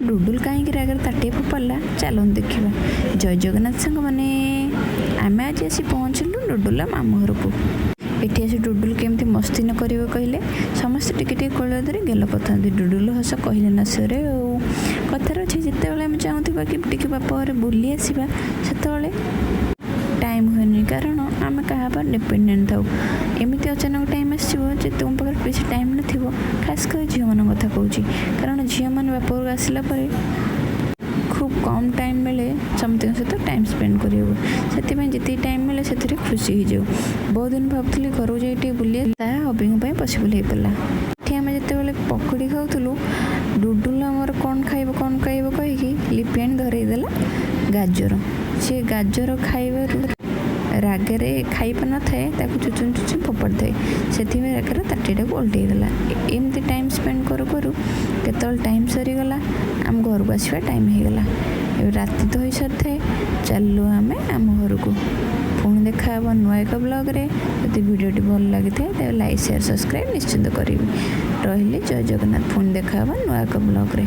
डुडुल कहीं रागर ताटे फोपाला चलो देखा। जय जगन्नाथ सांग मैंने आम आज आसी पहुँचलु डुडुल मामू घर को। एटी आसी डुडुल केमती मस्ती न कर कहले समस्ते टिके कोल धरी गेल पता डुडुल हस कहले ना सरे कथार अच्छे जिते आम चाहूबा कि टी बापा घर बुली आसवा से टाइम हुए कारण आम क्या डिपेडेन्ट था एमती अचानक टाइम आसो तुम पाखे किसी टाइम न खास कर झील मान कथा कहूँ कारण झील मैंने बाप घर आसला खूब कम टाइम मिले समस्त सहित टाइम स्पेंड कर जी टाइम मिले से खुशी हो जाऊ। बहुत दिन भावुली घर को जाए बुले हबी पसिबल हो पाला। आम जिते पकड़ी खाऊलु डुडुल आमर कौन खाइब कहीकि लिपियान धरईदेला गाजर सी गाजर खाइबार रागरे खाई पार न था चुचुन चुचुन फोपाड़ थाए से रागर ताटीटा को उल्टेदेला। एमती टाइम स्पेंड करूँ करूँ केतल टाइम सरीगला आम घर को आसवा टाइम होगला। राति तो हो सारी थाए चलु आम आम घर को पुणी देखा नुआ एक ब्लॉग रे। यदि वीडियोटी भल लगी था लाइक शेयर सब्सक्राइब निश्चिंत करी। रही जय जगन्नाथ पुणी देखा नुआ एक ब्लॉग रे।